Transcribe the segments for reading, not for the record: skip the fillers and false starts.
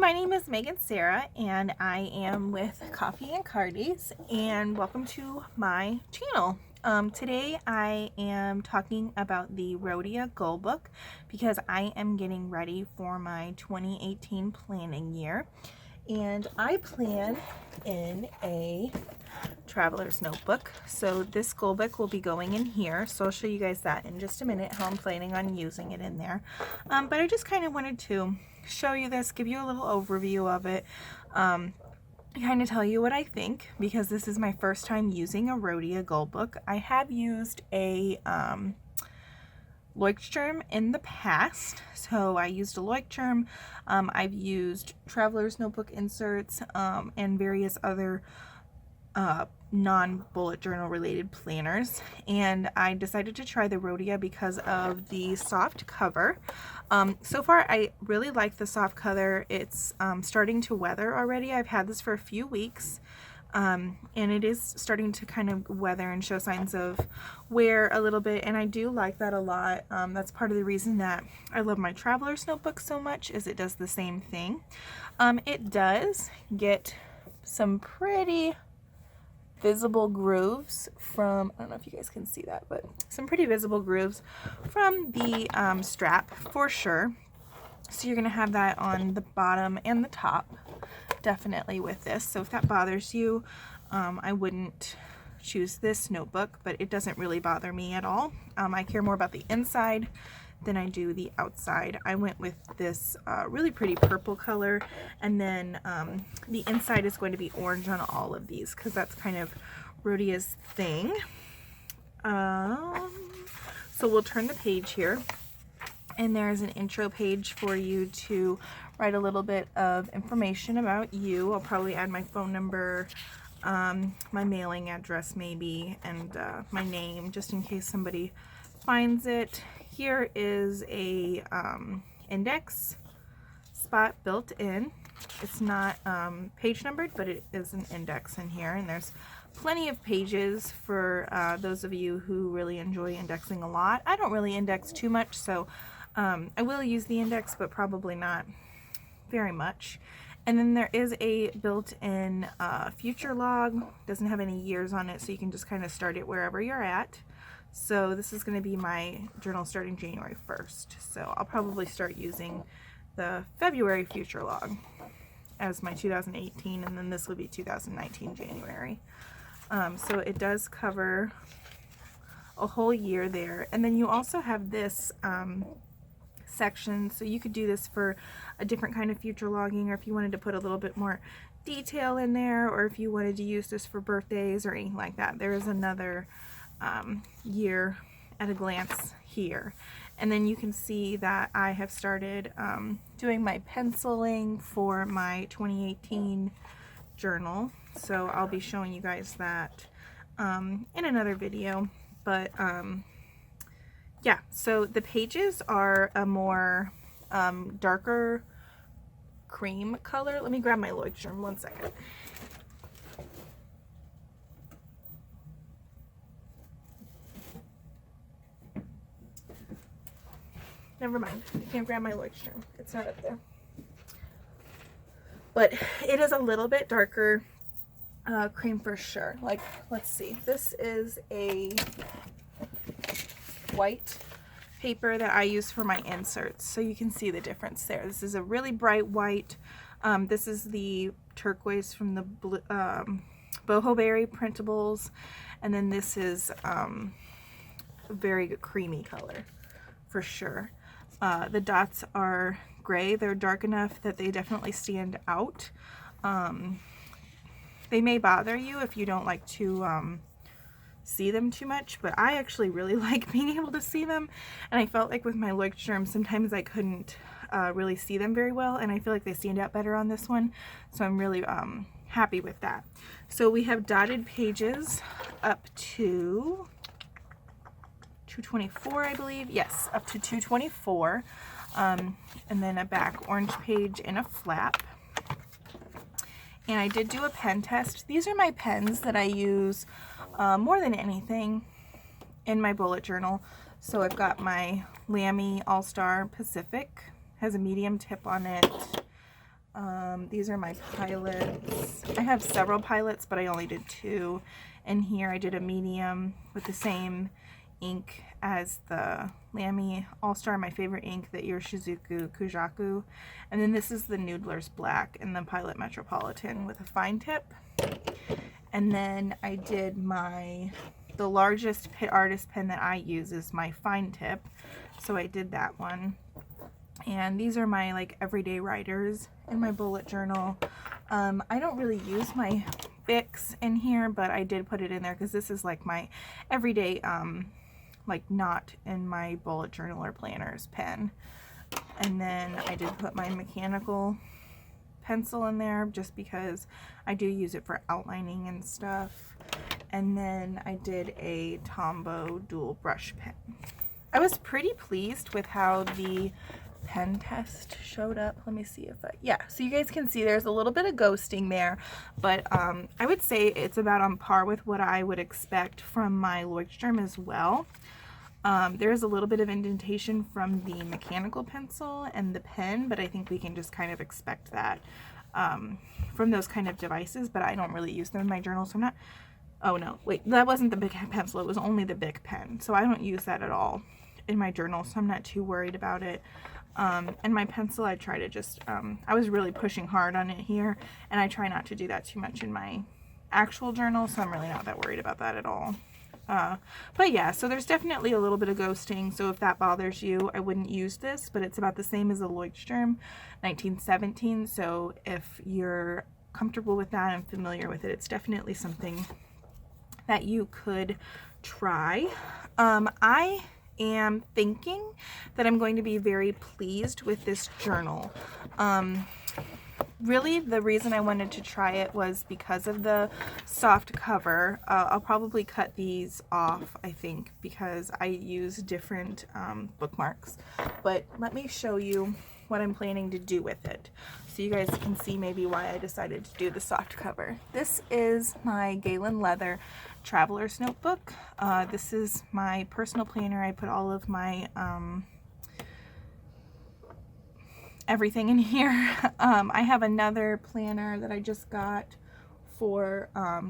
my name is Megan Sarah, and I am with Coffee and Cardies, and welcome to my channel. Today I am talking about the Rhodia Goalbook because I am getting ready for my 2018 planning year, and I plan in a traveler's notebook. So this Goalbook will be going in here, so I'll show you guys that in just a minute, how I'm planning on using it in there. But I just kind of wanted to show you this, give you a little overview of it, kind of tell you what I think, because this is my first time using a Rhodia Goalbook. I have used a Leuchtturm in the past, so I used a Leuchtturm. I've used traveler's notebook inserts and various other non-bullet journal related planners, and I decided to try the Rhodia because of the soft cover. So far I really like the soft cover. It's starting to weather already. I've had this for a few weeks, and it is starting to kind of weather and show signs of wear a little bit, and I do like that a lot. That's part of the reason that I love my traveler's notebook so much, is it does the same thing. It does get some pretty visible grooves from, I don't know if you guys can see that, but some pretty visible grooves from the strap for sure. So you're going to have that on the bottom and the top, definitely, with this. So if that bothers you, I wouldn't choose this notebook, but it doesn't really bother me at all. I care more about the inside than I do the outside. I went with this really pretty purple color, and then the inside is going to be orange on all of these because that's kind of Rhodia's thing. So we'll turn the page here, and there's an intro page for you to write a little bit of information about you. I'll probably add my phone number, my mailing address maybe, and my name, just in case somebody finds it. Here is a index spot built in. It's not page numbered, but it is an index in here, and there's plenty of pages for those of you who really enjoy indexing a lot. I don't really index too much, so I will use the index, but probably not very much. And then there is a built-in future log. Doesn't have any years on it, so you can just kind of start it wherever you're at. So this is going to be my journal starting January 1st. So I'll probably start using the February future log as my 2018, and then this will be 2019 January. So it does cover a whole year there. And then you also have this section, so you could do this for a different kind of future logging, or if you wanted to put a little bit more detail in there, or if you wanted to use this for birthdays or anything like that. There is another year at a glance here, and then you can see that I have started doing my penciling for my 2018 journal, so I'll be showing you guys that in another video. But yeah, so the pages are a more darker cream color. Let me grab my Leuchtturm 1 second. Never mind, I can't grab my Leuchtturm. It's not up there. But it is a little bit darker cream for sure. Like, let's see. This is a white paper that I use for my inserts, so you can see the difference there. This is a really bright white. This is the turquoise from the blue, boho berry printables, and then this is a very good creamy color for sure. The dots are gray. They're dark enough that they definitely stand out. They may bother you if you don't like to see them too much, but I actually really like being able to see them, and I felt like with my Leuchtturm sometimes I couldn't really see them very well, and I feel like they stand out better on this one, so I'm really happy with that. So we have dotted pages up to 224, I believe. Yes, up to 224, and then a back orange page and a flap. And I did do a pen test. These are my pens that I use more than anything in my bullet journal. So I've got my Lamy All-Star Pacific, has a medium tip on it. These are my pilots. I have several pilots, but I only did 2. And here I did a medium with the same ink as the Lamy All-Star, my favorite ink, the Irishizuku Kujaku. And then this is the Noodler's Black and the Pilot Metropolitan with a fine tip. And then I did the largest artist pen that I use is my fine tip. So I did that one. And these are my like everyday writers in my bullet journal. I don't really use my Bics in here, but I did put it in there because this is like my everyday, like not in my bullet journal or planners pen. And then I did put my mechanical pencil in there just because I do use it for outlining and stuff. And then I did a Tombow dual brush pen. I was pretty pleased with how the pen test showed up. Let me see if yeah, so you guys can see there's a little bit of ghosting there, but I would say it's about on par with what I would expect from my Leuchtturm as well. There's a little bit of indentation from the mechanical pencil and the pen, but I think we can just kind of expect that from those kind of devices, but I don't really use them in my journal, so I'm not, oh no, wait, that wasn't the Bic pencil, it was only the Bic pen, so I don't use that at all in my journal, so I'm not too worried about it. And my pencil, I try to just, I was really pushing hard on it here, and I try not to do that too much in my actual journal, so I'm really not that worried about that at all. But yeah, so there's definitely a little bit of ghosting, so if that bothers you, I wouldn't use this, but it's about the same as a Leuchtturm 1917, so if you're comfortable with that and familiar with it, it's definitely something that you could try. I am thinking that I'm going to be very pleased with this journal. Really, the reason I wanted to try it was because of the soft cover. I'll probably cut these off, I think, because I use different bookmarks. But let me show you what I'm planning to do with it, so you guys can see maybe why I decided to do the soft cover. This is my Galen Leather Traveler's Notebook. This is my personal planner. I put all of my everything in here. I have another planner that I just got for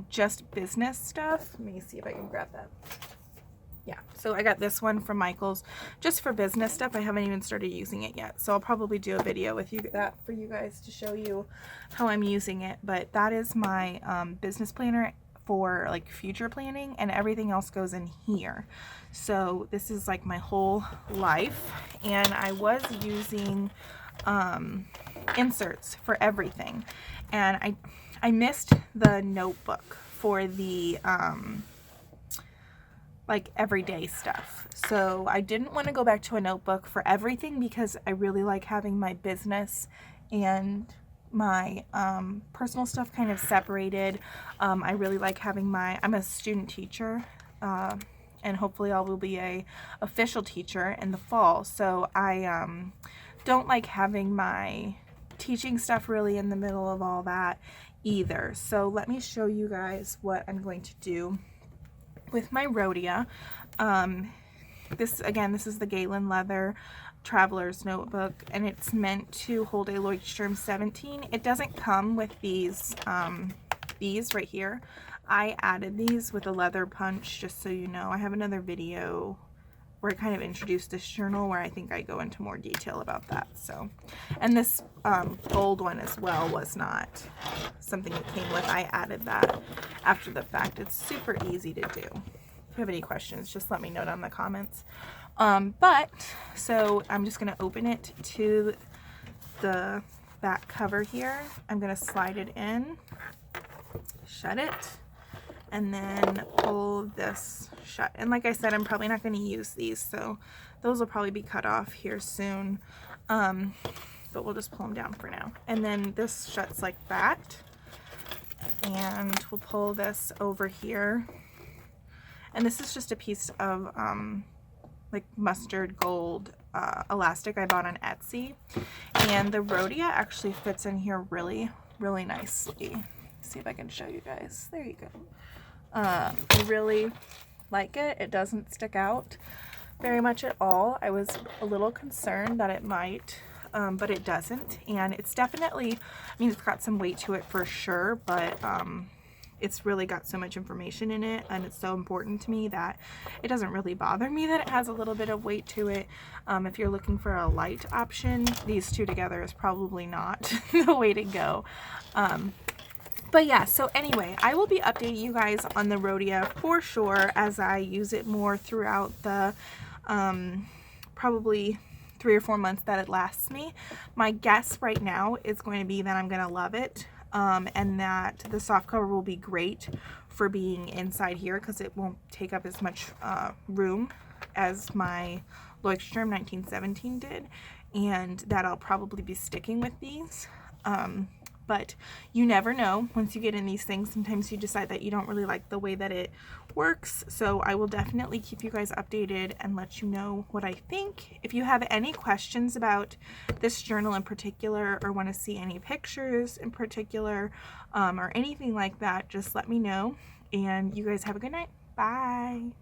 just business stuff. Let me see if I can grab that. Yeah, so I got this one from Michael's just for business stuff. I haven't even started using it yet, so I'll probably do a video with that for you guys to show you how I'm using it. But that is my business planner for like future planning, and everything else goes in here. So this is like my whole life, and I was using inserts for everything, and I missed the notebook for the like everyday stuff, so I didn't want to go back to a notebook for everything because I really like having my business and my personal stuff kind of separated. I really like having I'm a student teacher, and hopefully I will be a official teacher in the fall, so I don't like having my teaching stuff really in the middle of all that either. So let me show you guys what I'm going to do with my Rhodia. This is the Galen Leather Traveler's Notebook, and it's meant to hold a Leuchtturm 17. It doesn't come with these right here. I added these with a leather punch, just so you know. I have another video where I kind of introduced this journal where I think I go into more detail about that. So, and this gold one as well was not something it came with. I added that after the fact. It's super easy to do. If you have any questions, just let me know down in the comments. So I'm just going to open it to the back cover here. I'm going to slide it in, shut it, and then pull this shut. And like I said, I'm probably not going to use these, so those will probably be cut off here soon. But we'll just pull them down for now. And then this shuts like that. And we'll pull this over here. And this is just a piece of like mustard gold elastic I bought on Etsy. And the Rhodia actually fits in here really, really nicely. Let's see if I can show you guys. There you go. I really like it. It doesn't stick out very much at all. I was a little concerned that it might but it doesn't. And it's definitely, I mean, it's got some weight to it for sure, but it's really got so much information in it, and it's so important to me that it doesn't really bother me that it has a little bit of weight to it. If you're looking for a light option, these two together is probably not the way to go. But yeah, so anyway, I will be updating you guys on the Rhodia for sure as I use it more throughout the probably 3 or 4 months that it lasts me. My guess right now is going to be that I'm going to love it, and that the soft cover will be great for being inside here because it won't take up as much room as my Leuchtturm 1917 did, and that I'll probably be sticking with these. But you never know. Once you get in these things, sometimes you decide that you don't really like the way that it works. So I will definitely keep you guys updated and let you know what I think. If you have any questions about this journal in particular, or want to see any pictures in particular, or anything like that, just let me know. And you guys have a good night. Bye.